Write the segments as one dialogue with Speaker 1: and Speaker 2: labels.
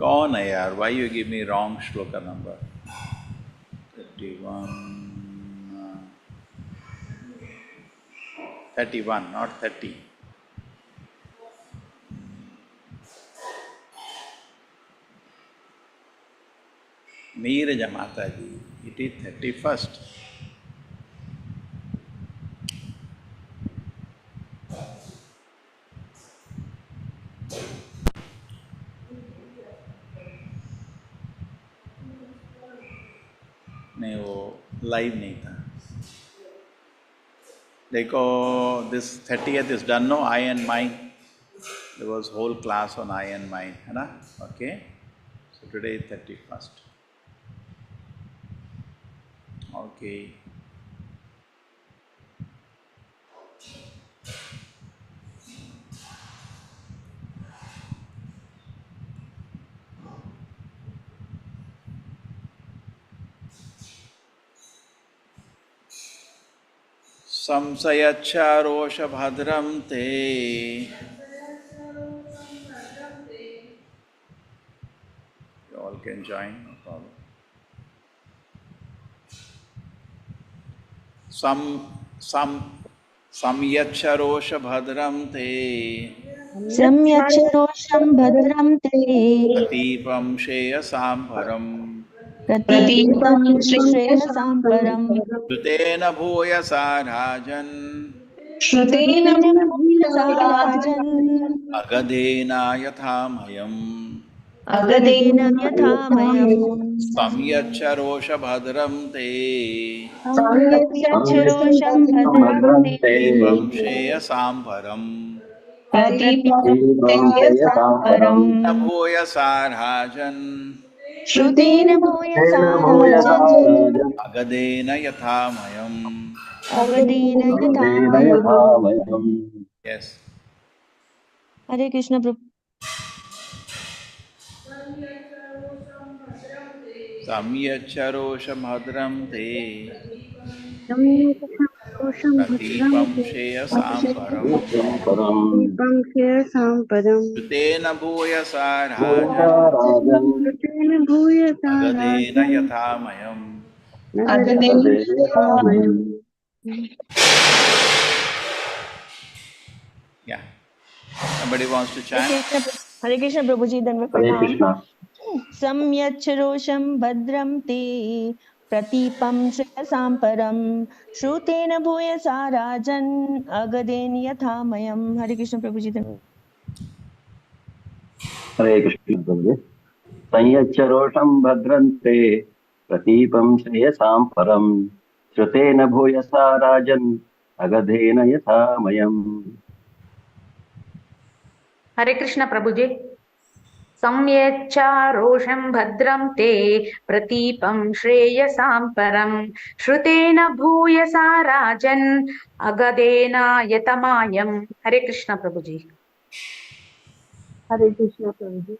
Speaker 1: कौन है यार? Why you give me wrong shloka number? 31, 31, not 30. Neeraja Mataji, it is 31st. नहीं, वो लाइव नहीं था. देखो, this 30th is done, no? I and mine. There was whole class on I and mine, है ना? Okay. So today is 31st. Okay. संशयच्छारोष भद्रं ते you all can join, no problem. संयच्छरोष भद्रं ते
Speaker 2: सम्यक्षरोषं भद्रं ते
Speaker 1: प्रतीपं श्रेयसां परम्
Speaker 2: प्रतीपं श्रेयसां परम्
Speaker 1: श्रुतेन भूयसा राजन्
Speaker 2: श्रुतेन भूयसा राजन्
Speaker 1: अगधेन यथामयम्
Speaker 2: अगधेन यथामयम्
Speaker 1: संयच्छरोष भद्रं ते
Speaker 2: सम्यक्षरोषं भद्रं ते
Speaker 1: प्रतीपं श्रेयसां परम्
Speaker 2: प्रतीपं श्रेयसां परम्
Speaker 1: भूयसा राजन्
Speaker 2: श्रुतेन भूयसा राजन्
Speaker 1: अगधेन यथामयम्
Speaker 2: अगधेन यथामयम्.
Speaker 1: Yes.
Speaker 2: हरे कृष्ण प्रभु.
Speaker 1: सम्यच्छरोष भद्रं ते प्रतीपं श्रेयसां परम् श्रुतेन भूयसा राजन् अगधेन यथामयम्. Yeah. Somebody wants to chant?
Speaker 2: हरे कृष्ण प्रभु जी. धन्यवाद. प्रणाम. सम्यच्छरोषं भद्रं ते प्रतीपं श्रेयसां परं श्रुतेन भूयसा राजन् अगधेन यथामयम्. हरे कृष्ण प्रभु जी.
Speaker 3: हरे कृष्ण प्रभु जी. संयच्छरोषं भद्रं ते प्रतीपं श्रेयसां परं श्रुतेन भूयसा राजन् अगधेन यथामयम्.
Speaker 4: हरे कृष्ण प्रभु जी. सम्यच्छरोषं भद्रं ते प्रतीपं श्रेयसां परं श्रुतेन भूयसा राजन् अगधेन यथामयम्. हरे कृष्ण प्रभु जी.
Speaker 5: हरे कृष्ण प्रभु जी.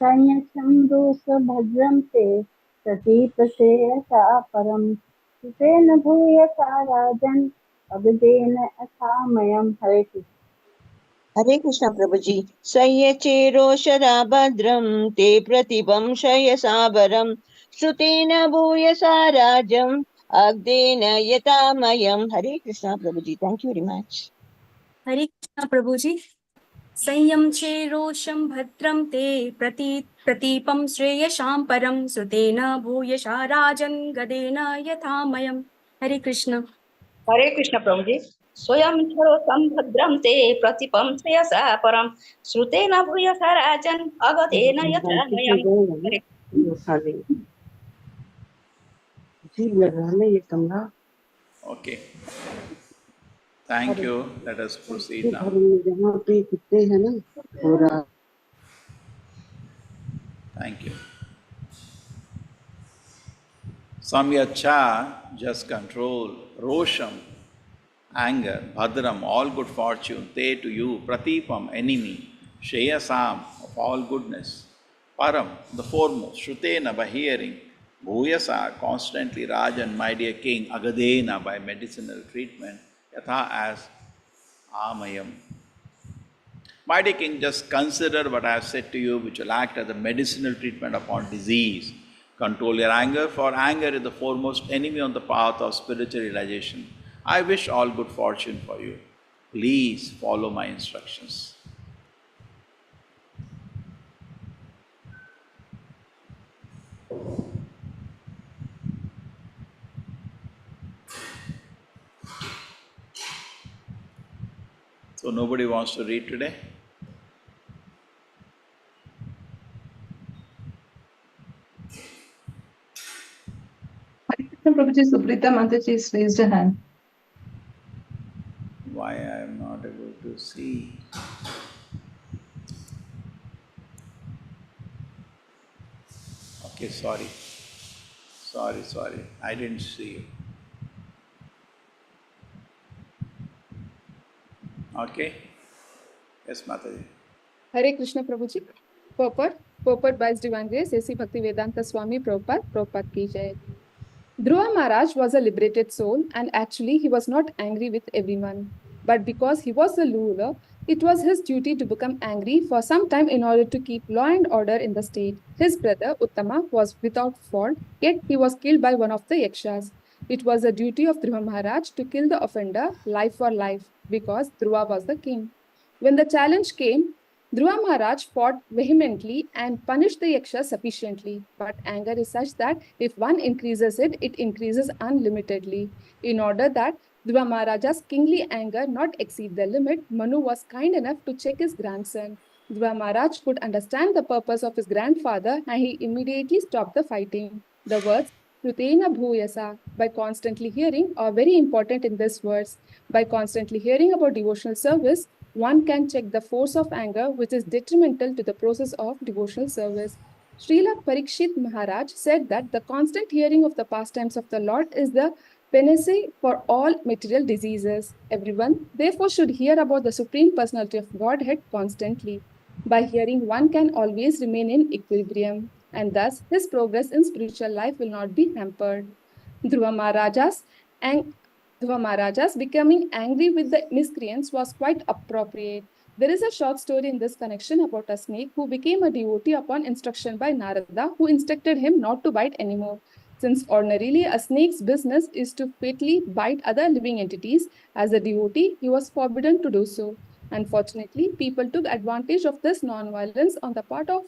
Speaker 5: संयच्छरोषं भद्रं ते प्रतीपं श्रेयसा परं श्रुतेन भूयसा राजन् अगधेन यथामयम्. हरे कृष्ण.
Speaker 6: हरे कृष्ण प्रभु जी. संयच्चेरोषरा भद्रं ते प्रतिपं श्रेयसां श्रुतेन भूयसा राजम् अग्धेन यथामयम्. हरे कृष्ण प्रभु ji. Thank you very much.
Speaker 7: Hare Krishna प्रभु जी. संयम चेरोषं भद्रं ते प्रतीपं श्रेयसां परं श्रुतेन भूयसा राजन् गदेन यथामयम्. हरे कृष्ण.
Speaker 8: हरे कृष्ण प्रभु जी. स्वयं क्षरोषं भद्रं ते प्रतीपं श्रेयसा परं श्रुतेन भूयसा राजन् अगधेन यथामयम्.
Speaker 1: Okay. Thank you. Let us proceed now. Thank you. Samyacha, just control. Rosham, anger. Bhadram, all good fortune. Te, to you. Pratipam, enemy. Sheyasam, of all goodness. Param, the foremost. Shrutena, by hearing. Bhuyasa, constantly. Rajan, my dear king. Agadena, by medicinal treatment. Yatha, as Amayam. My dear king, just consider what I have said to you, which will act as a medicinal treatment upon disease. Control your anger, for anger is the foremost enemy on the path of spiritual realization. I wish all good fortune for you. Please follow my instructions. So nobody wants to read today?
Speaker 9: Prabhuji, Subrita Mataji has raised her hand.
Speaker 1: Why I am not able to see? Okay, sorry. Sorry. I didn't see you. Okay? Yes, Mataji.
Speaker 10: Hare Krishna Prabhuji. Purport by His Divine Grace, A.C. Bhaktivedanta Swami Prabhupada ki jai. Dhruva Maharaj was a liberated soul, and actually he was not angry with everyone. But because he was the ruler, it was his duty to become angry for some time in order to keep law and order in the state. His brother Uttama was without fault, yet he was killed by one of the yakshas. It was the duty of Dhruva Maharaj to kill the offender life for life, because Dhruva was the king. When the challenge came, Dhruva Maharaj fought vehemently and punished the yaksha sufficiently. But anger is such that if one increases it, it increases unlimitedly. In order that Dhruva Maharaja's kingly anger not exceed the limit, Manu was kind enough to check his grandson. Dhruva Maharaj could understand the purpose of his grandfather, and he immediately stopped the fighting. The words Krutena Bhuyasa, by constantly hearing, are very important in this verse. By constantly hearing about devotional service, one can check the force of anger, which is detrimental to the process of devotional service. Srila Parikshit Maharaj said that the constant hearing of the pastimes of the Lord is the panacea for all material diseases. Everyone, therefore, should hear about the Supreme Personality of Godhead constantly. By hearing, one can always remain in equilibrium, and thus his progress in spiritual life will not be hampered. Dhruva Maharaja's becoming angry with the miscreants was quite appropriate. There is a short story in this connection about a snake who became a devotee upon instruction by Narada, who instructed him not to bite anymore. Since ordinarily a snake's business is to fatally bite other living entities, as a devotee, he was forbidden to do so. Unfortunately, people took advantage of this non-violence on the part of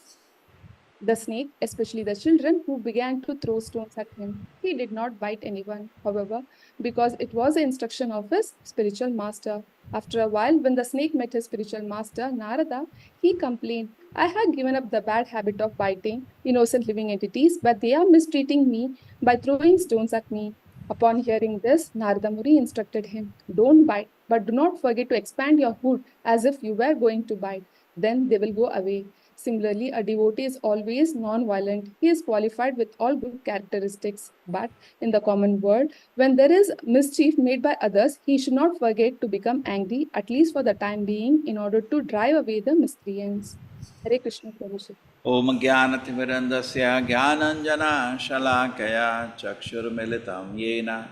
Speaker 10: the snake, especially the children, who began to throw stones at him. He did not bite anyone, however, because it was the instruction of his spiritual master. After a while, when the snake met his spiritual master, Narada, he complained, I have given up the bad habit of biting innocent living entities, but they are mistreating me by throwing stones at me. Upon hearing this, Narada Muni instructed him, don't bite, but do not forget to expand your hood as if you were going to bite. Then they will go away. Similarly, a devotee is always non-violent. He is qualified with all good characteristics. But in the common world, when there is mischief made by others, he should not forget to become angry, at least for the time being, in order to drive away the miscreants. Hare Krishna Prabhuji.
Speaker 1: Om Jnanatimirandasya Jnananjana Shalakaya Chakshurmilitam Yena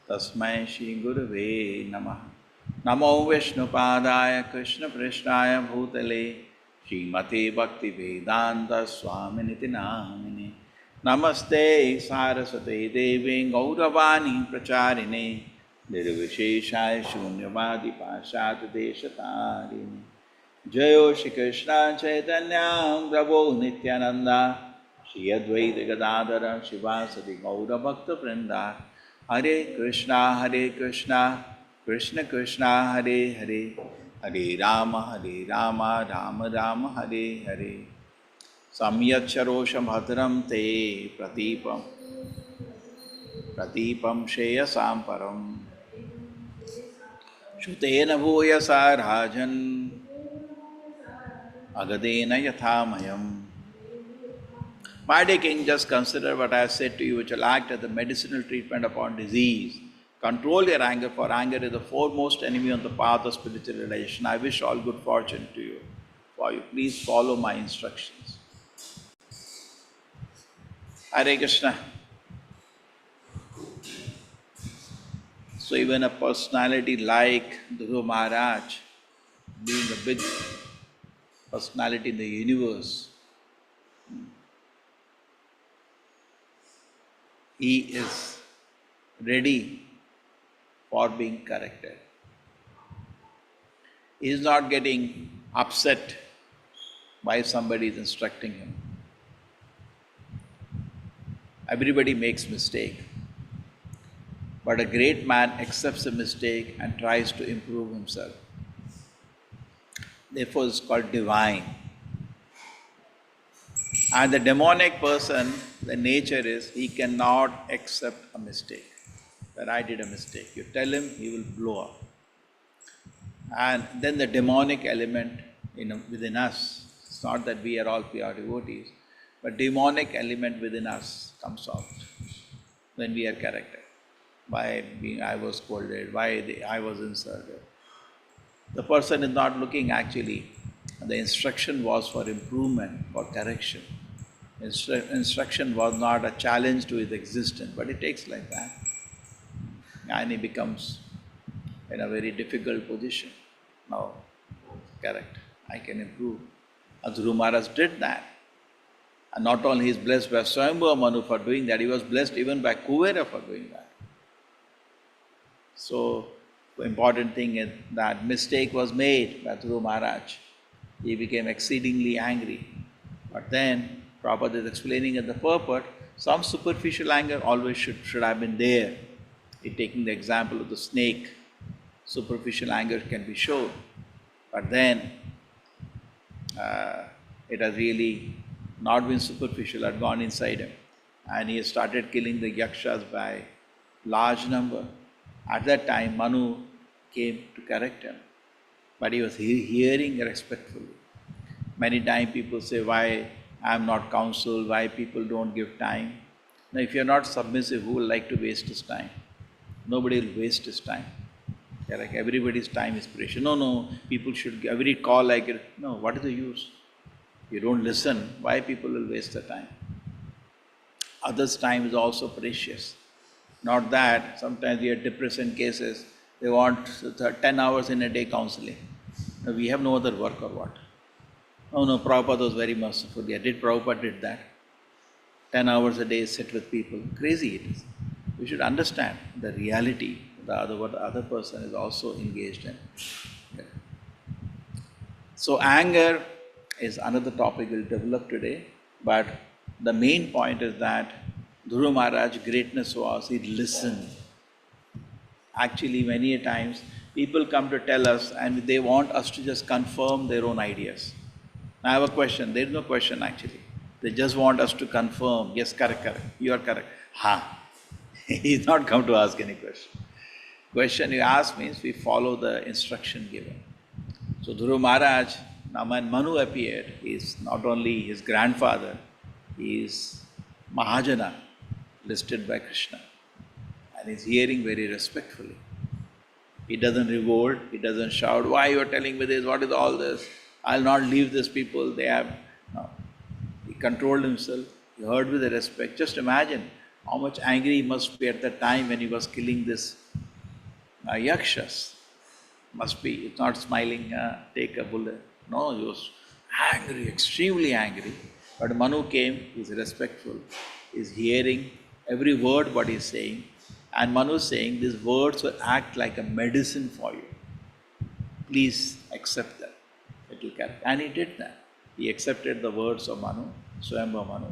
Speaker 1: Tasmai Shri Gurave Namah. Namo Vishnupadaya Krishna Prishnaya Bhutale Srimate Bhakti Vedanta Swaminiti Namine. Namaste Saraswate Devi Gauravani Pracharine Nirvisheshaya Shunyavadi Pashat Deshatarine. Jayo Shri Krishna Chaitanya Prabhu Nityananda Shri Advaita Gadadara Shivasati Gaura Bhakta Vrinda. Hare Krishna Krishna Krishna Hare Hare Hare Rama Rama Rama Hare Hare. Samyaksharosham bhadram te pratipam shreyasam param Shutena bhuyasa rajan agadena yathamayam. My dear king, just consider what I have said to you, which will act as a medicinal treatment upon disease. Control your anger, for anger is the foremost enemy on the path of spiritual realization. I wish all good fortune to you. For you, please follow my instructions. Hare Krishna. So even a personality like Dhruva Maharaj, being a big personality in the universe. He is ready for being corrected. He is not getting upset by somebody is instructing him. Everybody makes mistake, but a great man accepts a mistake and tries to improve himself. Therefore, it's called divine. And the demonic person, the nature is he cannot accept a mistake. That I did a mistake. You tell him, he will blow up. And then the demonic element within us, it's not that we are all pure devotees, but demonic element within us comes out when we are corrected. Why I was scolded, why I was insulted. The person is not looking actually, the instruction was for improvement, for correction. Instruction was not a challenge to his existence, but it takes like that. And he becomes in a very difficult position. Now, correct, I can improve. Dhruva Maharaj did that. And not only he is blessed by Swayambhuva Manu for doing that, he was blessed even by Kuvera for doing that. So, the important thing is that mistake was made by Dhruva Maharaj. He became exceedingly angry. But then, Prabhupada is explaining in the purport, some superficial anger always should have been there. Taking the example of the snake, superficial anger can be shown. But then, it has really not been superficial, had gone inside him. And he started killing the yakshas by large number. At that time, Manu came to correct him. But he was hearing respectfully. Many times people say, why I am not counseled, why people don't give time. Now, if you are not submissive, who will like to waste his time? Nobody will waste his time. Like everybody's time is precious. No, people should, every call like it. No, what is the use? You don't listen, why people will waste their time? Others' time is also precious. Not that, sometimes we have depression cases, they want 10 hours in a day counseling. Now, we have no other work or what? No, Prabhupada was very merciful. Yeah, Prabhupada did that. 10 hours a day sit with people. Crazy it is. We should understand the reality, what the other person is also engaged in. Yeah. So anger is another topic we'll develop today, but the main point is that Dhruva Maharaj's greatness was he listened. Actually, many a times people come to tell us and they want us to just confirm their own ideas. I have a question. There is no question actually. They just want us to confirm, yes, correct, you are correct. He's not come to ask any question. Question you ask means we follow the instruction given. So Dhruva Maharaj, now when Manu appeared, he is not only his grandfather, he is Mahajana, listed by Krishna. And he's hearing very respectfully. He doesn't revolt, he doesn't shout, why you are telling me this, what is all this? I'll not leave these people, they have... No. He controlled himself, he heard with respect. Just imagine how much angry he must be at the time when he was killing this yakshas. Must be, it's not smiling, take a bullet. No, he was angry, extremely angry. But Manu came, he's respectful, he's hearing every word what he's saying. And Manu is saying, these words will act like a medicine for you. Please accept that. It will carry. And he did that. He accepted the words of Manu, Swayambhuva Manu,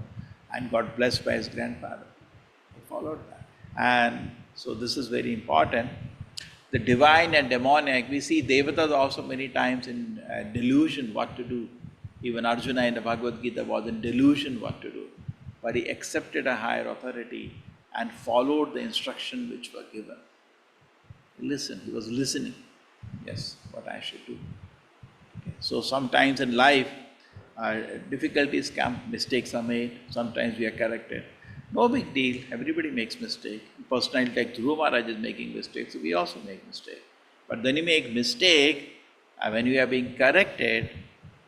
Speaker 1: and got blessed by his grandfather. He followed that. And so this is very important. The divine and demonic, we see Devatas also many times in delusion what to do. Even Arjuna in the Bhagavad Gita was in delusion what to do. But he accepted a higher authority and followed the instruction which were given. He listened, he was listening. Yes, what I should do. Okay. So sometimes in life, difficulties come, mistakes are made, sometimes we are corrected. No big deal, everybody makes mistakes. Personally, like Dhruva Maharaj is making mistakes, we also make mistakes. But when you make mistake, when you are being corrected,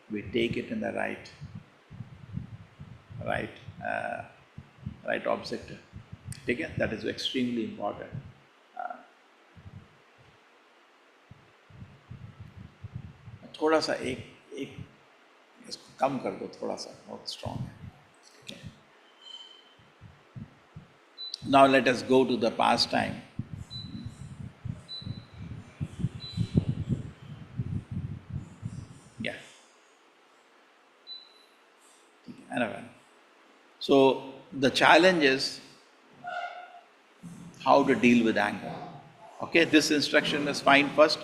Speaker 1: we take it in the right objective. ठीक है? That is extremely important. थोड़ा सा एक कम कर दो थोड़ा सा, बहुत strong है. Okay. Now let us go to the pastime. Yeah. Anyway. So the challenge is how to deal with anger. Okay, this instruction is fine first.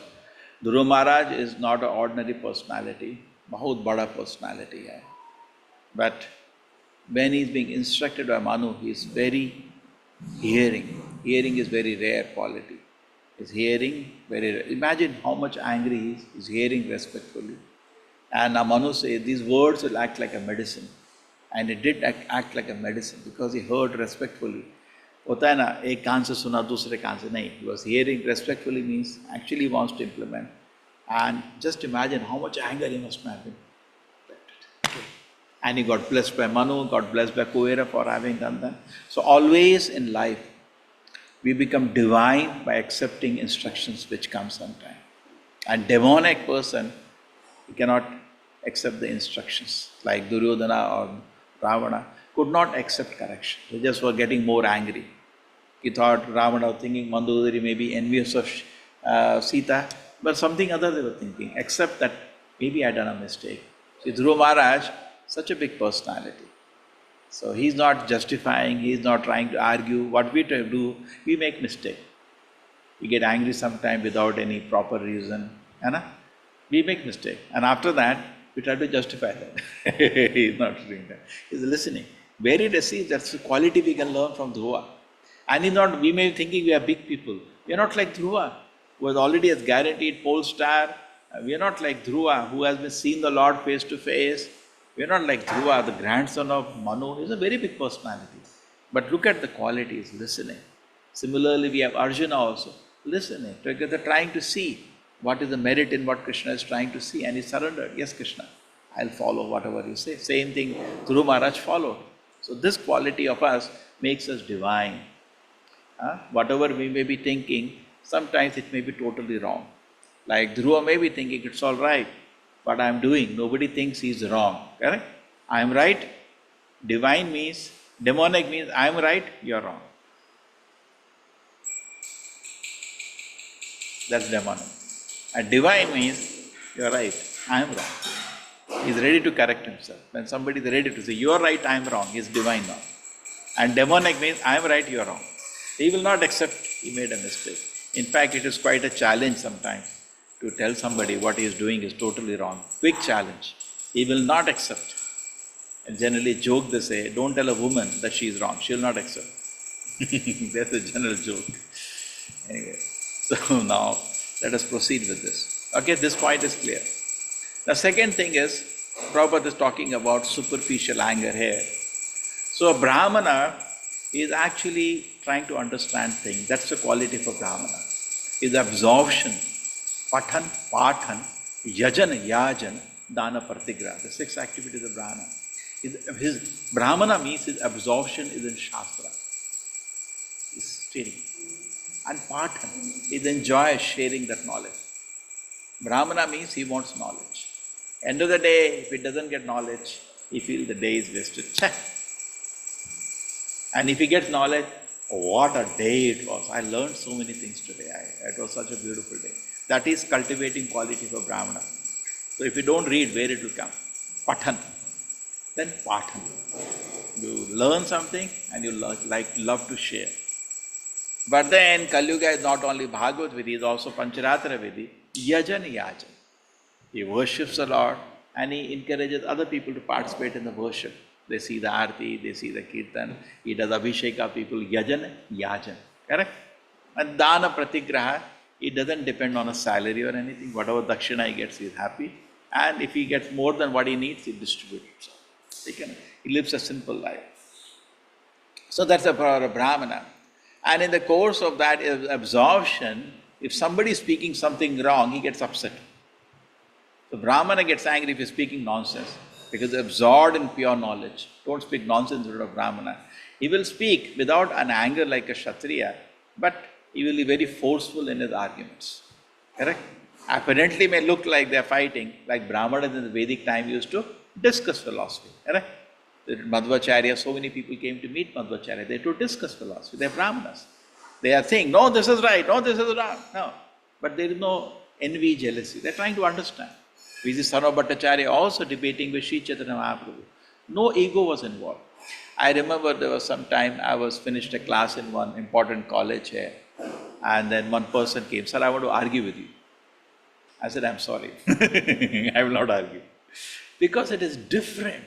Speaker 1: Dhruva Maharaj is not an ordinary personality, बहुत बड़ा personality है. But when he is being instructed by Manu, he is very hearing. Hearing is very rare quality. His hearing very rare. Imagine how much angry he is. He's hearing respectfully. And Manu says these words will act like a medicine. And it did act like a medicine because he heard respectfully. होता है ना, एक कान से सुना दूसरे कान से नहीं. He was hearing respectfully means actually wants to implement. And just imagine how much anger he must have been. And he got blessed by Manu, got blessed by Kuvera for having done that. So always in life, we become divine by accepting instructions which come sometime. And demonic person, he cannot accept the instructions. Like Duryodhana or Ravana could not accept correction. They just were getting more angry. He thought Ravana was thinking Mandodari may be envious of Sita, but something other they were thinking, except that maybe I done a mistake. See, Dhruva Maharaj, such a big personality. So he's not justifying, he's not trying to argue. What we try to do, we make mistake. We get angry sometimes without any proper reason. We make mistake. And after that, we try to justify that. He's not doing that. He's listening. Where he receives, that's the quality we can learn from Dhruva. And he's not, we may be thinking we are big people. We are not like Dhruva, who has already has guaranteed pole star. We are not like Dhruva, who has been seen the Lord face to face. We are not like Dhruva, the grandson of Manu. He's a very big personality. But look at the qualities, listening. Similarly, we have Arjuna also, listening, together trying to see what is the merit in what Krishna is trying to see. And he surrendered. Yes, Krishna, I'll follow whatever you say. Same thing, Dhruva Maharaj followed. So this quality of us makes us divine. Whatever we may be thinking, sometimes it may be totally wrong. Like Dhruva may be thinking it's all right, what I am doing, nobody thinks he's wrong. Correct? I am right. Divine means, demonic means I am right, you are wrong. That's demonic. And divine means you are right, I am wrong. He is ready to correct himself. When somebody is ready to say, you are right, I am wrong, he is divine now. And demonic means I am right, you are wrong. He will not accept he made a mistake. In fact, it is quite a challenge sometimes to tell somebody what he is doing is totally wrong. Quick challenge. He will not accept. And generally joke they say, don't tell a woman that she is wrong, she will not accept. That's a general joke. Anyway, so now let us proceed with this. Okay, this point is clear. The second thing is, Prabhupada is talking about superficial anger here. So a Brahmana is actually trying to understand things. That's the quality for Brahmana. Is absorption. Pathan, Pathan, Yajan, Yajan, Dana, Partigra. The 6 activities of Brahmana. His Brahmana means his absorption is in Shastra. He's studying. And Pathan, he enjoys sharing that knowledge. Brahmana means he wants knowledge. End of the day, if he doesn't get knowledge, he feels the day is wasted. Check. And if he gets knowledge, oh, what a day it was. I learned so many things today. It was such a beautiful day. That is cultivating quality for Brahmana. So if you don't read, where it will come? Pathan. Then Pathan. You learn something and you love to share. But then Kali Yuga is not only Bhagavad Vidhi, is also Pancharatra Vidhi, Yajan Yajan. He worships the Lord and he encourages other people to participate in the worship. They see the Aarti, they see the Kirtan, he does Abhisheka, people Yajan Yajan. Correct? And Dana Pratigraha, it doesn't depend on a salary or anything. Whatever Dakshina he gets, he is happy. And if he gets more than what he needs, he distributes himself. He lives a simple life. So that's the power of Brahmana. And in the course of that absorption, if somebody is speaking something wrong, he gets upset. So Brahmana gets angry if he's speaking nonsense, because he's absorbed in pure knowledge. Don't speak nonsense in front of Brahmana. He will speak without an anger like a Kshatriya, but he will be very forceful in his arguments. Correct? Apparently may look like they're fighting, like Brahmanas in the Vedic time used to discuss philosophy. Correct? The Madhvacharya, so many people came to meet Madhvacharya. They to discuss philosophy. They're Brahmanas. They are saying, no, this is right, no, this is wrong. No. But there is no envy, jealousy. They're trying to understand. We see Sarva Bhattacharya also debating with Sri Chaitanya Mahaprabhu. No ego was involved. I remember there was some time I was finished a class in one important college here, and then one person came, sir, I want to argue with you. I said, I'm sorry. I will not argue. Because it is different.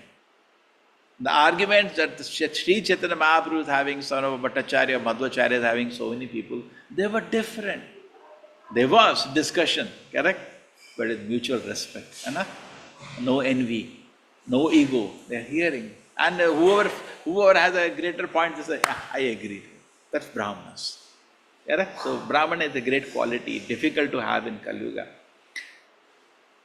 Speaker 1: The arguments that Sri Chaitanya Mahaprabhu is having, Sarva Bhattacharya, Madhvacharya is having, so many people, they were different. There was discussion, correct? But with mutual respect. No envy, no ego. They are hearing. And whoever has a greater point, they say, yeah, I agree. That's Brahmanas. Correct? So Brahmana is a great quality, difficult to have in Kali Yuga.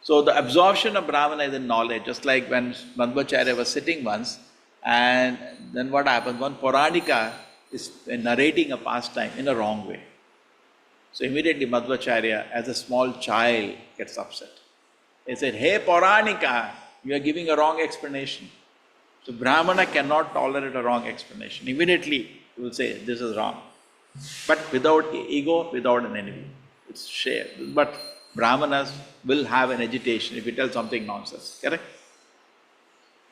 Speaker 1: So the absorption of Brahmana is in knowledge, just like when Madhvacharya was sitting once, and then what happened? One Puranika is narrating a pastime in a wrong way. So immediately Madhvacharya, as a small child, gets upset. He said, hey Puranika, you are giving a wrong explanation. So Brahmana cannot tolerate a wrong explanation. Immediately he will say, this is wrong. But without ego, without an enemy. It's shared. But Brahmanas will have an agitation if you tell something nonsense, correct?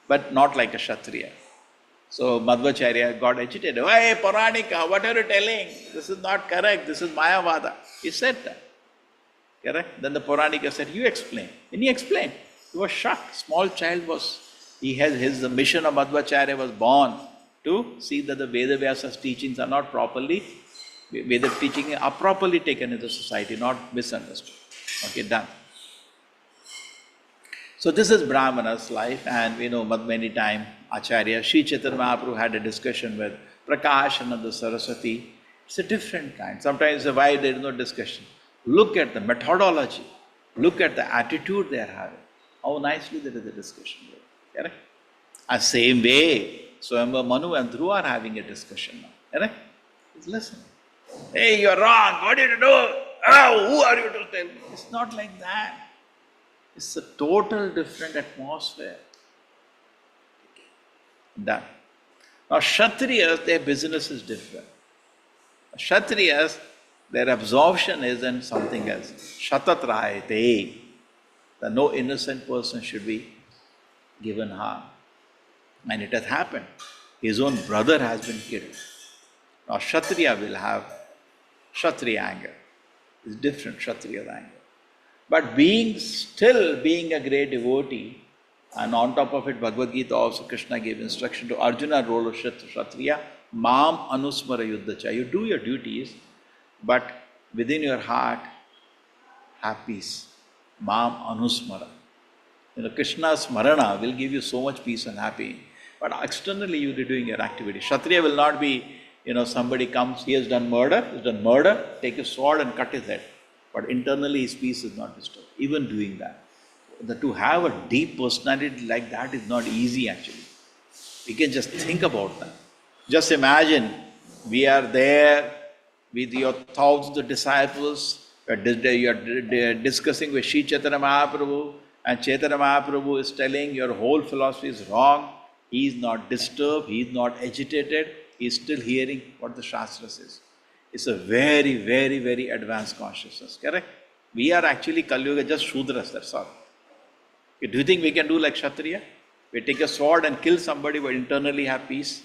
Speaker 1: But not like a Kshatriya. So Madhvacharya got agitated. Hey Puranika, what are you telling? This is not correct, this is Mayavada. He said that. Correct? Then the Puranika said, you explain. And he explained. He was shocked. Small child was, the mission of Madhvacharya was born to see that the Veda-Vyasa's teachings are not properly, Veda teaching are properly taken into society, not misunderstood. Okay, done. So this is Brahmana's life, and we know many times Acharya Sri Chaitanya Mahaprabhu had a discussion with Prakashananda Saraswati. It's a different kind. Sometimes why there is no discussion. Look at the methodology. Look at the attitude they are having. How nicely there is a discussion. Correct? And same way, Swayambhava Manu and Dhruva are having a discussion now. Correct? Just listen. Hey, you are wrong. What did you do? Oh, who are you to tell me? It's not like that. It's a total different atmosphere. Done. Now, Kshatriyas, their business is different. Kshatriyas, their absorption is in something else. Shatatrayate. That no innocent person should be given harm. And it has happened. His own brother has been killed. Now, Kshatriya will have Kshatriya anger. It's different, Kshatriya's anger. But being a great devotee, and on top of it, Bhagavad Gita also, Krishna gave instruction to Arjuna, role of Kshatriya, Mam Anusmara Yuddhacha. You do your duties, but within your heart, have peace. Mam Anusmara. Krishna's Smarana will give you so much peace and happy. But externally you will be doing your activity. Kshatriya will not be, somebody comes, he has done murder, take his sword and cut his head. But internally his peace is not disturbed, even doing that. To have a deep personality like that is not easy actually. We can just think about that. Just imagine, we are there with your thousands of disciples, you are discussing with Sri Chaitanya Mahaprabhu, and Chaitanya Mahaprabhu is telling your whole philosophy is wrong. He is not disturbed, he is not agitated, he is still hearing what the Shastra says. It's a very, very, very advanced consciousness, correct? We are actually Kali Yuga, just Shudras, that's all. Do you think we can do like Kshatriya? We take a sword and kill somebody but internally have peace?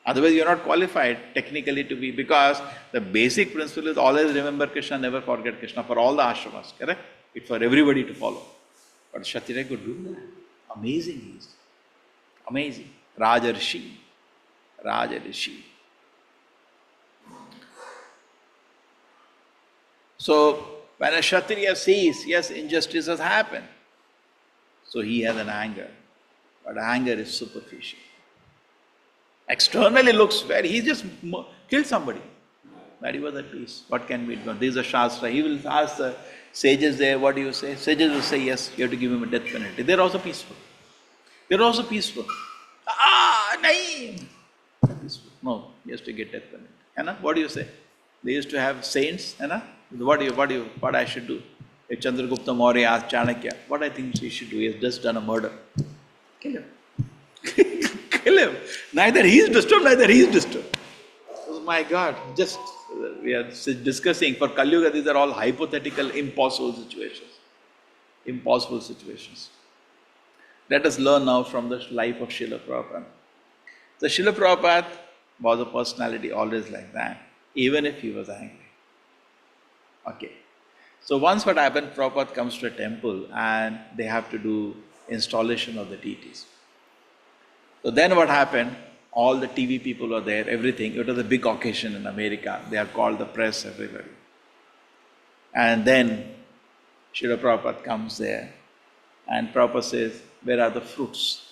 Speaker 1: Otherwise you are not qualified technically to be, because the basic principle is always remember Krishna, never forget Krishna for all the ashramas, correct? It's for everybody to follow. But Kshatriya could do that. Amazing he is. Amazing. Rajarshi. So, when a Kshatriya sees, yes, injustice has happened, so he has an anger. But anger is superficial. Externally looks he just killed somebody. But he was at peace. What can be done? This is a Shastra. He will ask the sages there, what do you say? Sages will say, yes, you have to give him a death penalty. They're also peaceful. Nahin! No, he has to get death penalty. What do you say? They used to have saints, what I should do? If Chandragupta Maurya asked Chanakya, what I think he should do, he has just done a murder. Kill him. Kill him. Neither he is disturbed, neither he is disturbed. Oh my God, just we are discussing, for Kali Yuga, these are all hypothetical, impossible situations. Impossible situations. Let us learn now from the life of Srila Prabhupada. So Srila Prabhupada was a personality always like that, even if he was angry. Okay. So once what happened, Prabhupada comes to a temple and they have to do installation of the deities. So then what happened, all the TV people were there, everything. It was a big occasion in America. They are called the press, everybody. And then Srila Prabhupada comes there and Prabhupada says, where are the fruits?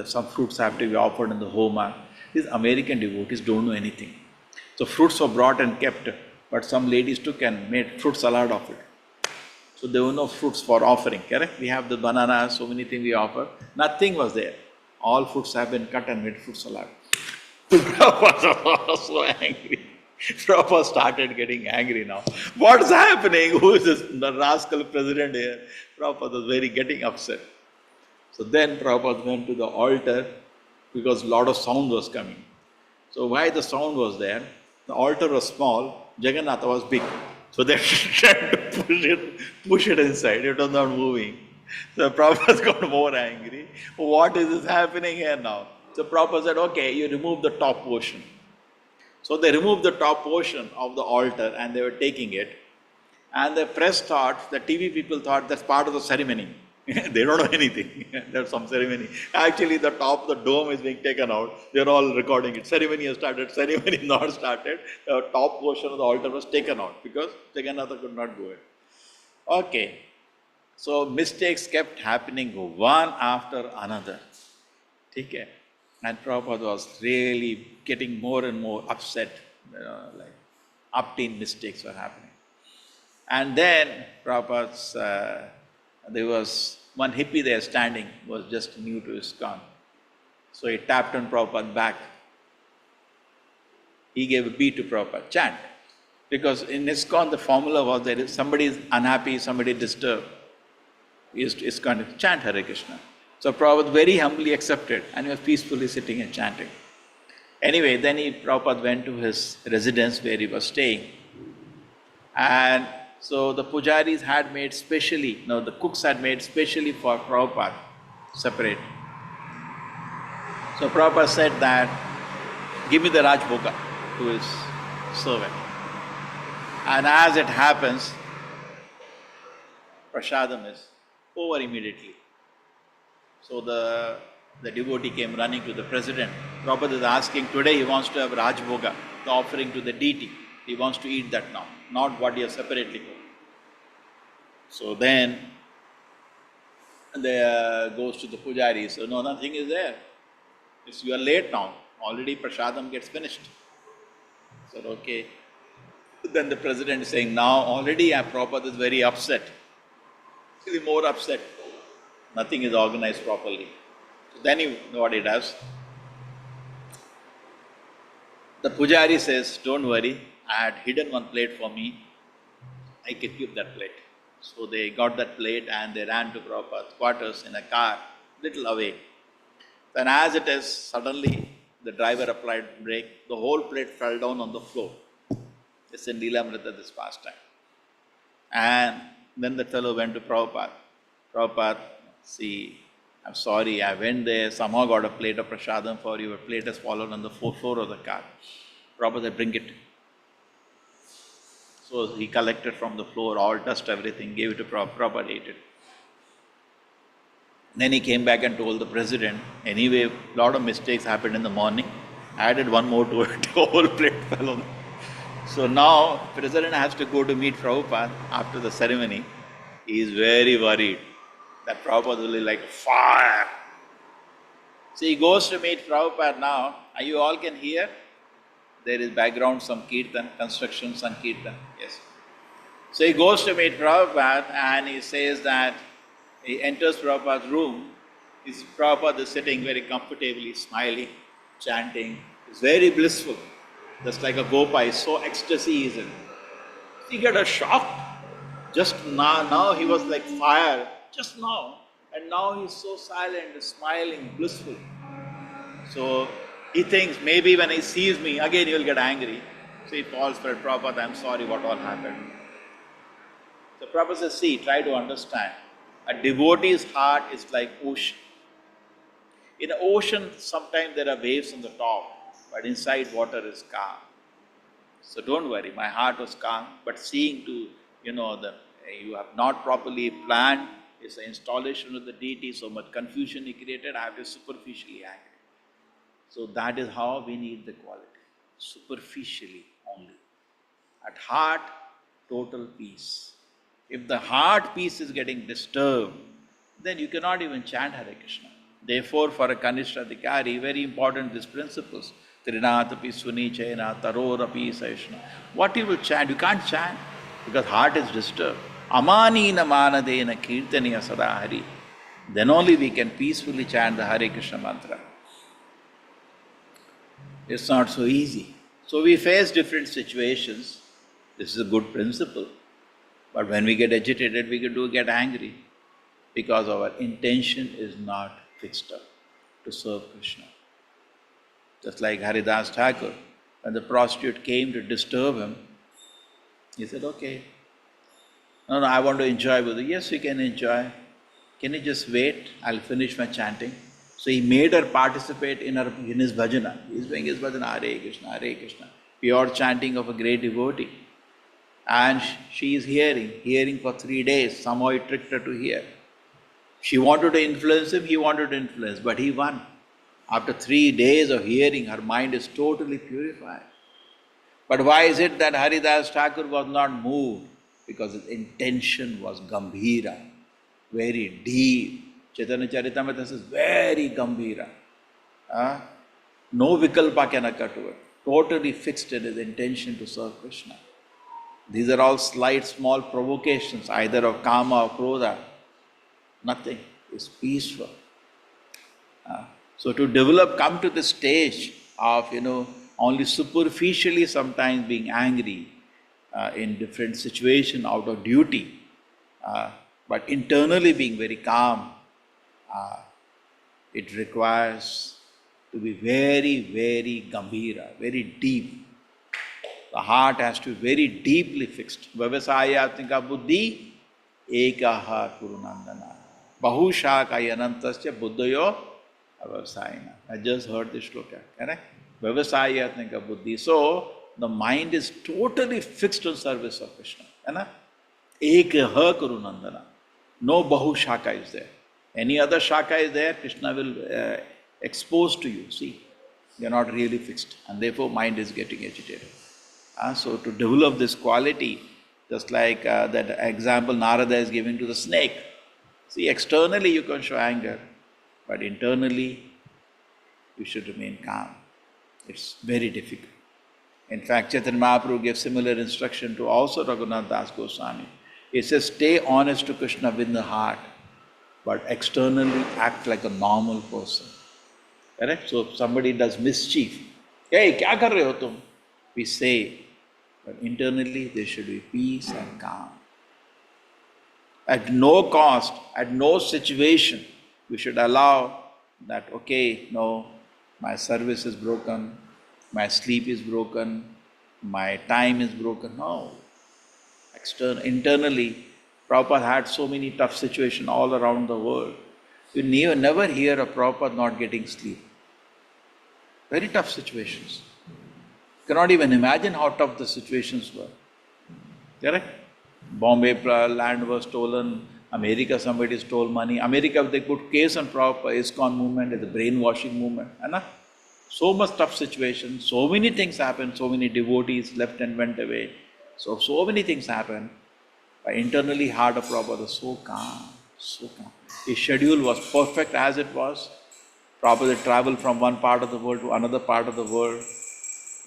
Speaker 1: Some fruits have to be offered in the homa. These American devotees don't know anything. So fruits were brought and kept, but some ladies took and made fruit salad of it. So there were no fruits for offering, correct? We have the bananas, so many things we offer. Nothing was there. All fruits have been cut and made fruit salad. Prabhupada was so angry. Prabhupada started getting angry now. What's happening? Who is this the rascal president here? Prabhupada was getting upset. So then Prabhupada went to the altar because a lot of sound was coming. So why the sound was there? The altar was small, Jagannatha was big. So they tried to push it inside. It was not moving. So Prabhupada got more angry. What is this happening here now? So Prabhupada said, okay, you remove the top portion. So they removed the top portion of the altar and they were taking it. And the press thought, the TV people thought that's part of the ceremony. They don't know anything. There's some ceremony. Actually, the top, the dome is being taken out. They're all recording it. Ceremony has started, ceremony not started. The top portion of the altar was taken out because Jagannatha could not go in. Okay. So mistakes kept happening one after another. Okay. And Prabhupada was really getting more and more upset. Like up-teen mistakes were happening. And then Prabhupada's, there was one hippie there standing, was just new to ISKCON. So he tapped on Prabhupada's back. He gave a beat to Prabhupada, chant. Because in ISKCON the formula was that if somebody is unhappy, somebody disturbed, ISKCON to chant Hare Krishna. So Prabhupada very humbly accepted and he was peacefully sitting and chanting. Anyway, then Prabhupada went to his residence where he was staying. And so the pujaris had made specially, the cooks had made specially for Prabhupada, separate. So Prabhupada said that, give me the Rajbhoga to his servant. And as it happens, prasadam is over immediately. So the devotee came running to the president. Prabhupada is asking, today he wants to have Rajbhoga, the offering to the deity. He wants to eat that now, not what he has separately cooked. So then they goes to the pujari. So no, nothing is there. You are late now. Already prasadam gets finished. So okay. Then the president is saying, now already Prabhupada is very upset. He'll be more upset. Nothing is organized properly. So then what he does? The pujari says, don't worry, I had hidden one plate for me. I can keep that plate. So they got that plate and they ran to Prabhupada's quarters in a car, little away. Then as it is, suddenly the driver applied brake, the whole plate fell down on the floor. It's in Leelamrita, this pastime. And then the fellow went to Prabhupada. Prabhupada, see, I'm sorry, I went there, somehow got a plate of prasadam for you, a plate has fallen on the floor of the car. Prabhupada said, bring it. So he collected from the floor, all dust, everything, gave it to Prabhupada, ate it. Then he came back and told the president, anyway, a lot of mistakes happened in the morning. I added one more to it, the whole plate fell on. So now, president has to go to meet Prabhupada after the ceremony. He is very worried that Prabhupada will be like fire. So he goes to meet Prabhupada now. You all can hear? There is background, some kirtan, construction, some kirtan. Yes. So he goes to meet Prabhupada and he says that he enters Prabhupada's room. Prabhupada is sitting very comfortably, smiling, chanting. It's very blissful. Just like a gopa, is so ecstasy is in. He got a shock. Just now he was like fire, just now. And now he's so silent, smiling, blissful. So he thinks maybe when he sees me, again he will get angry. So he falls for it, Prabhupada, I'm sorry what all happened. So Prabhupada says, see, try to understand. A devotee's heart is like ocean. In the ocean, sometimes there are waves on the top, but inside water is calm. So don't worry, my heart was calm, but seeing to, you have not properly planned, it's the installation of the deity, so much confusion he created, I have to superficially act. So that is how we need the quality, superficially only. At heart, total peace. If the heart peace is getting disturbed, then you cannot even chant Hare Krishna. Therefore, for a Kanishta Adhikari, very important these principles. Trinatapi Suni Chaina, Tarorapi Saishna. What you will chant? You can't chant because heart is disturbed. Amanina Manadena Kirtaniya Sadahari. Then only we can peacefully chant the Hare Krishna mantra. It's not so easy. So we face different situations. This is a good principle. But when we get agitated, we do get angry because our intention is not fixed up to serve Krishna. Just like Haridas Thakur, when the prostitute came to disturb him, he said, okay, no, I want to enjoy with you. Yes, you can enjoy. Can you just wait? I'll finish my chanting. So he made her participate in his bhajana. He's doing his bhajana, Hare Krishna, Hare Krishna. Pure chanting of a great devotee. And she is hearing for 3 days. Somehow he tricked her to hear. She wanted to influence him, he wanted to influence, but he won. After 3 days of hearing, her mind is totally purified. But why is it that Haridas Thakur was not moved? Because his intention was gambhira, very deep. Chaitanya Charitamrita is very gambhira. No vikalpa can occur to it. Totally fixed in his intention to serve Krishna. These are all slight, small provocations, either of kama or krodha. Nothing. It's peaceful. So to develop, come to the stage of, only superficially sometimes being angry in different situations out of duty, but internally being very calm, it requires to be very, very gambhira, very deep. The heart has to be very deeply fixed. Vavasayatmika buddhi ekaha kurunandana. Bahushakaya anantasya buddhayo avasayana. I just heard this shloka, correct? Vavasayatmika buddhi. So, the mind is totally fixed on service of Krishna. Ekaha kurunandana. No bahushaka is there. Any other shaka is there, Krishna will expose to you. See, they are not really fixed. And therefore, mind is getting agitated. So to develop this quality, just like that example Narada is giving to the snake. See, externally you can show anger, but internally you should remain calm. It's very difficult. In fact, Chaitanya Mahaprabhu gave similar instruction to also Raghunath Das Goswami. He says, stay honest to Krishna with the heart, but externally act like a normal person. Correct? So if somebody does mischief, hey, kya kar rahe ho tum? We say, but internally there should be peace and calm. At no cost, at no situation, we should allow that, okay, no, my service is broken, my sleep is broken, my time is broken. No. Internally, Prabhupada had so many tough situations all around the world. You never hear of Prabhupada not getting sleep. Very tough situations. Cannot even imagine how tough the situations were. Correct? Bombay land was stolen. America, somebody stole money. America, they put case on Prabhupada, ISKCON movement, the brainwashing movement. So much tough situations. So many things happened. So many devotees left and went away. So many things happened. But internally, heart of Prabhupada was so calm, so calm. His schedule was perfect as it was. Prabhupada traveled from one part of the world to another part of the world.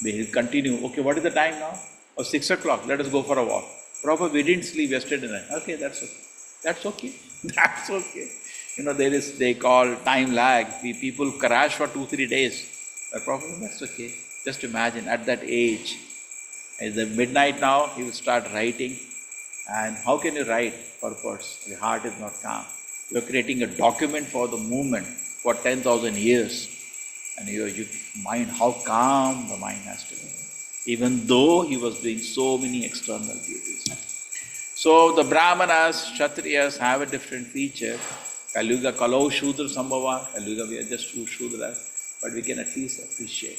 Speaker 1: They will continue. Okay, what is the time now? Oh, 6 o'clock. Let us go for a walk. Prabhupada, we didn't sleep yesterday night. Okay, that's okay. That's okay. That's okay. They call time lag. People crash for 2-3 days. But Prabhupada, that's okay. Just imagine, at that age, at the midnight now, he will start writing. And how can you write purpose? Your heart is not calm. You are creating a document for the movement for 10,000 years. And you mind how calm the mind has to be. Even though he was doing so many external duties. So the Brahmanas, Kshatriyas have a different feature. Kalyuga Kalau Shudra Sambhava. Kalyuga we are just two Shudras. But we can at least appreciate.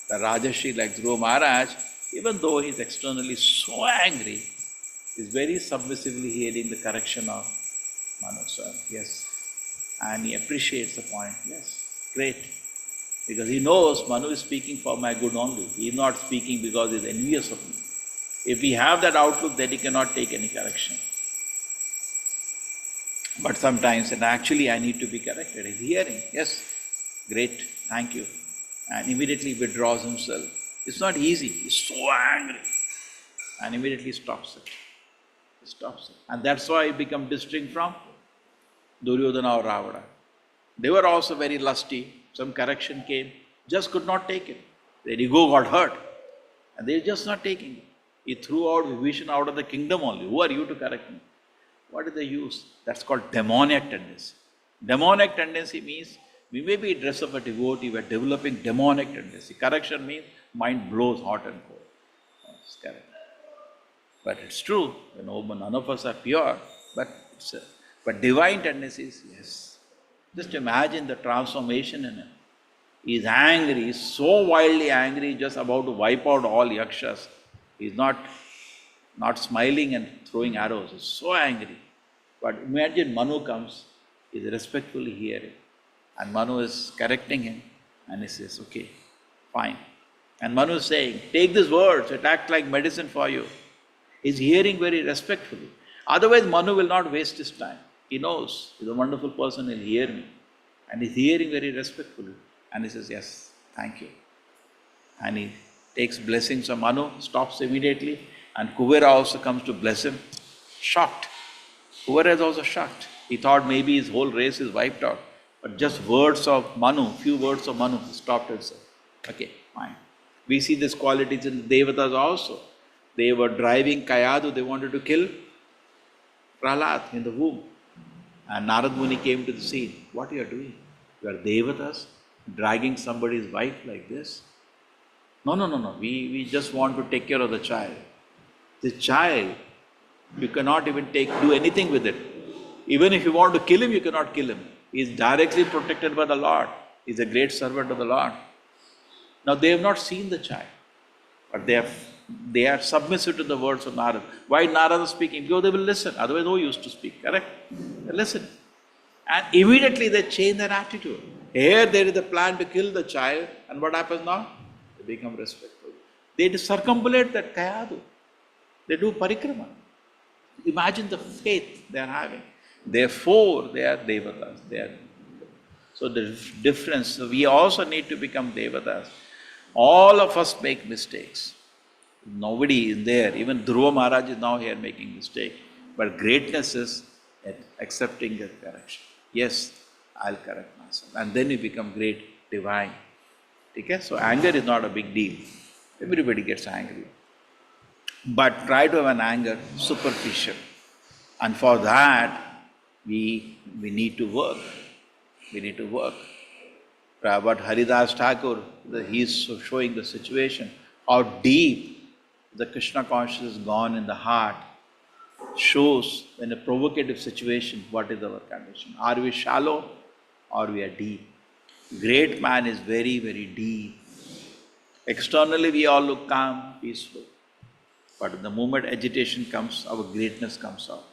Speaker 1: The Rajarshi like Dhruva Maharaj, even though he is externally so angry, is very submissively hearing the correction of Manu. Yes. And he appreciates the point. Yes. Great. Because he knows Manu is speaking for my good only. He is not speaking because he is envious of me. If we have that outlook, then he cannot take any correction. But sometimes, and actually I need to be corrected. He's hearing. Yes. Great. Thank you. And immediately withdraws himself. It's not easy. He's so angry. And immediately stops it. He stops it. And that's why he becomes distinct from Duryodhana or Ravana. They were also very lusty. Some correction came, just could not take it. Their ego got hurt. And they're just not taking it. He threw out Vibhishan out of the kingdom only. Who are you to correct me? What did they use? That's called demoniac tendency. Demoniac tendency means we may be dressed up a devotee, we are developing demonic tendency. Correction means mind blows hot and cold. That's correct. But it's true, none of us are pure, but divine tendencies, yes. Just imagine the transformation in him. He is angry, he is so wildly angry, just about to wipe out all yakshas. He is not smiling and throwing arrows, he is so angry. But imagine Manu comes, he is respectfully hearing. And Manu is correcting him, and he says, okay, fine. And Manu is saying, take these words, it acts like medicine for you. He is hearing very respectfully. Otherwise, Manu will not waste his time. He knows, he's a wonderful person, he'll hear me. And he's hearing very respectfully. And he says, yes, thank you. And he takes blessings from Manu, stops immediately. And Kuvera also comes to bless him. Shocked. Kuvera is also shocked. He thought maybe his whole race is wiped out. But just words of Manu, few words of Manu, stopped himself. Okay, fine. We see these qualities in the Devatas also. They were driving Kayadu, they wanted to kill Prahlad in the womb. And Narad Muni came to the scene. What you are doing? You are Devatas dragging somebody's wife like this? No. We just want to take care of the child. The child, you cannot even do anything with it. Even if you want to kill him, you cannot kill him. He is directly protected by the Lord. He is a great servant of the Lord. Now they have not seen the child, but they are submissive to the words of Narada. Why Narada is speaking? Because they will listen. Otherwise, no use to speak. Correct? They listen. And immediately they change their attitude. Here there is a plan to kill the child, and what happens now? They become respectful. They circumambulate that Kayadu. They do parikrama. Imagine the faith they are having. Therefore, they are Devatas. So the difference, we also need to become Devatas. All of us make mistakes. Nobody is there. Even Dhruva Maharaj is now here making mistake. But greatness is accepting the correction. Yes, I'll correct myself. And then you become great, divine. Okay? So anger is not a big deal. Everybody gets angry. But try to have an anger superficial. And for that, we need to work. We need to work. But Haridas Thakur, he is showing the situation, how deep the Krishna consciousness is gone in the heart, shows in a provocative situation what is our condition. Are we shallow or we are deep? Great man is very, very deep. Externally we all look calm, peaceful. But the moment agitation comes, our greatness comes out.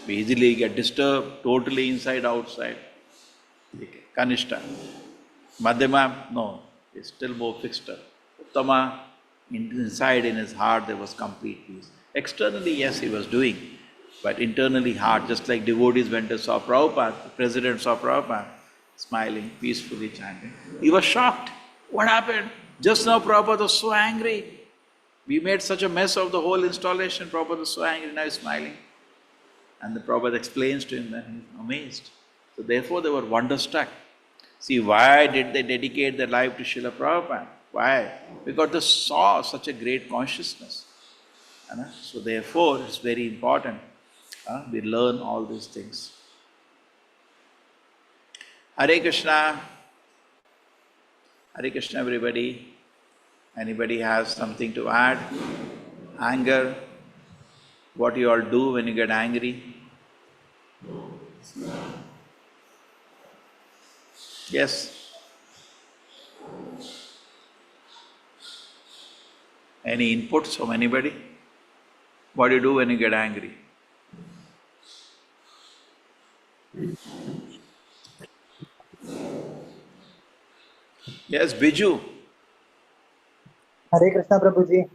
Speaker 1: We easily get disturbed, totally inside, outside. Kanishta. Madhyama, no, it's still more fixed up. Uttama, inside in his heart there was complete peace. Externally, yes, he was doing, but internally heart, just like devotees went to saw Prabhupada, the president saw Prabhupada, smiling, peacefully chanting. He was shocked. What happened? Just now Prabhupada was so angry. We made such a mess of the whole installation. Prabhupada was so angry, now he's smiling. And the Prabhupada explains to him, that he's amazed. So therefore they were wonderstruck. See, why did they dedicate their life to Srila Prabhupada? Why? Because they saw such a great consciousness. So therefore, it's very important we learn all these things. Hare Krishna. Hare Krishna, everybody. Anybody has something to add? Anger. What you all do when you get angry? Yes. Any inputs from anybody? What do you do when you get angry? Yes, Biju.
Speaker 11: Hare Krishna Prabhuji.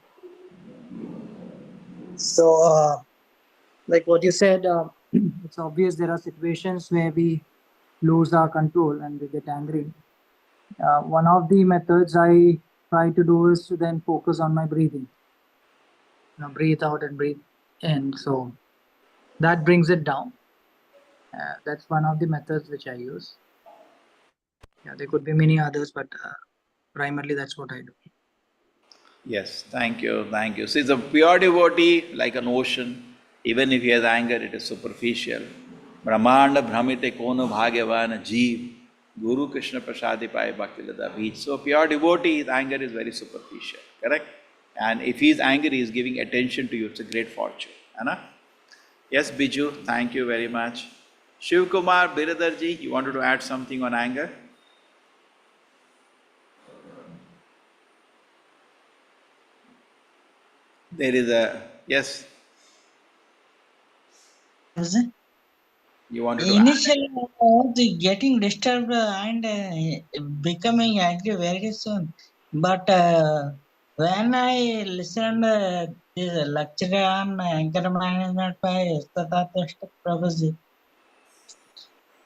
Speaker 11: So, like what you said, it's obvious there are situations where we lose our control and we get angry. One of the methods I try to do is to then focus on my breathing. Breathe out and breathe in. So that brings it down. That's one of the methods which I use. Yeah, there could be many others, but primarily that's what I do.
Speaker 1: Yes, thank you, thank you. See, the pure devotee, like an ocean, even if he has anger, it is superficial. Brahmanda Brahmite Kono Bhagavana Jeev, Guru Krishna Prasadi Pai Bhakti Lada Beach. So, pure devotee, his anger is very superficial, correct? And if he is angry, he is giving attention to you. It's a great fortune. Yes, Biju, thank you very much. Shiv Kumar Biradarji, you wanted to add something on anger? There is a, yes. You wanted to
Speaker 12: Initially, I was getting disturbed and becoming angry very soon. But when I listened this lecture on anger management by Statathishta Prabhuji,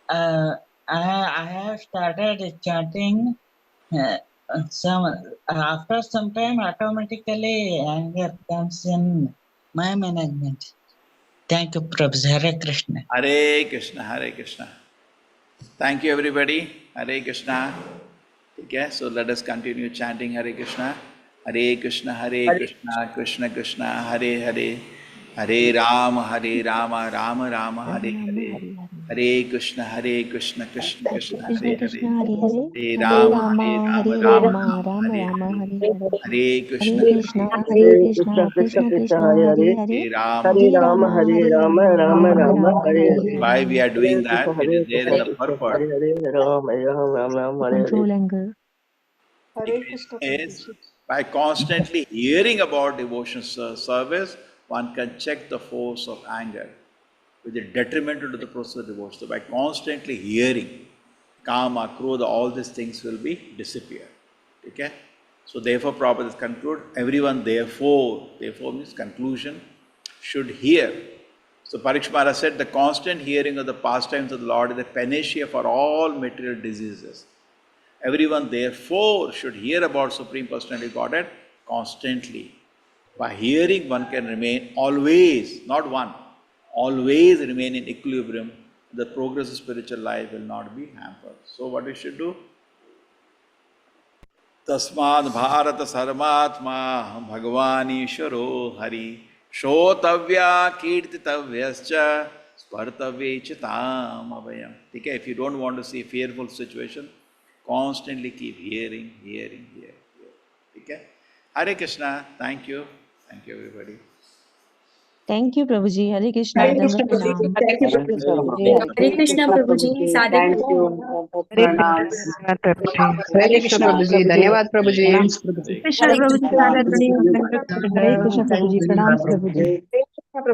Speaker 12: I have started chanting. After some time, automatically anger comes in my management. Thank you, Prabhuji. Hare Krishna.
Speaker 1: Hare Krishna, Hare Krishna. Thank you, everybody. Hare Krishna. Okay, so let us continue chanting Hare Krishna. Hare Krishna, Hare Krishna, Krishna Krishna, Hare Hare. Hare Rama, Rama Rama, Hare Hare. Hare Krishna, Krishna Krishna, Hare
Speaker 2: Krishna
Speaker 1: Hare.
Speaker 2: Hare Hare,
Speaker 1: Hare
Speaker 2: Hare
Speaker 1: Rama,
Speaker 2: Rama, Hare
Speaker 1: Rama
Speaker 2: Rama, Rama
Speaker 1: Hare
Speaker 2: Rama,
Speaker 1: Hare.
Speaker 2: Hare Hare.
Speaker 1: Hare Krishna,
Speaker 2: Hare Krishna,
Speaker 3: Krishna
Speaker 2: Krishna
Speaker 3: Krishna
Speaker 2: Krishna,
Speaker 3: Hare
Speaker 2: Hare
Speaker 3: Hare
Speaker 2: Hare,
Speaker 1: Hare Rama.
Speaker 3: Hare
Speaker 2: Hare
Speaker 3: Rama
Speaker 2: Rama,
Speaker 3: Hare
Speaker 2: Hare
Speaker 3: Rama
Speaker 2: Rama,
Speaker 3: Rama
Speaker 2: Rama
Speaker 3: Rama
Speaker 2: Rama,
Speaker 3: Hare
Speaker 2: Hare
Speaker 3: Hare
Speaker 1: Why we
Speaker 2: Hare.
Speaker 1: are doing
Speaker 3: Hare
Speaker 1: that?
Speaker 3: Krishna
Speaker 1: It is
Speaker 3: Hare
Speaker 1: there in
Speaker 3: Krishna
Speaker 1: the
Speaker 3: Krishna
Speaker 1: purport.
Speaker 3: Hare Hare Ram Ram Ram
Speaker 2: To
Speaker 3: Hare Hare
Speaker 2: control anger.
Speaker 9: Hare Krishna
Speaker 1: Is
Speaker 9: Prabhuji.
Speaker 1: by constantly hearing about devotion service, one can check the force of anger, which is detrimental to the process of devotion. So by constantly hearing, kama, krodha, all these things will be disappear. Okay? So therefore, Prabhupada has conclude, everyone therefore means conclusion, should hear. So Parikshmara said, the constant hearing of the pastimes of the Lord is the panacea for all material diseases. Everyone therefore should hear about Supreme Personality of Godhead constantly. By hearing, one can remain always, not one, always remain in equilibrium. The progress of spiritual life will not be hampered. So what we should do? Tasmad Bharat Sarmatma Bhagavan Ishvaro Hari Shotavya Kirtitavyascha Spartavya Chitam Avayam. Okay, if you don't want to see a fearful situation, constantly keep hearing. Okay? Hare Krishna, thank you. Thank you, everybody.
Speaker 2: Thank you, Prabhuji. Hare Krishna,
Speaker 9: Hare
Speaker 2: Danda
Speaker 9: Krishna Prabhuji.
Speaker 2: Pranam.
Speaker 9: Thank you,
Speaker 3: Hare
Speaker 9: Prabhuji.
Speaker 3: Krishna
Speaker 7: Hare Krishna Prabhuji, Sadhana.
Speaker 5: Thank you.
Speaker 9: Hare
Speaker 5: Pranam.
Speaker 9: Hare Krishna Prabhuji. Dhanyavad Prabhuji.
Speaker 2: Pranams.
Speaker 1: Hare
Speaker 2: Hare
Speaker 1: Krishna.
Speaker 2: Krishna. Hare Krishna, Prabhuji. Pranams, Prabhuji.
Speaker 9: Hare Krishna Prabhuji.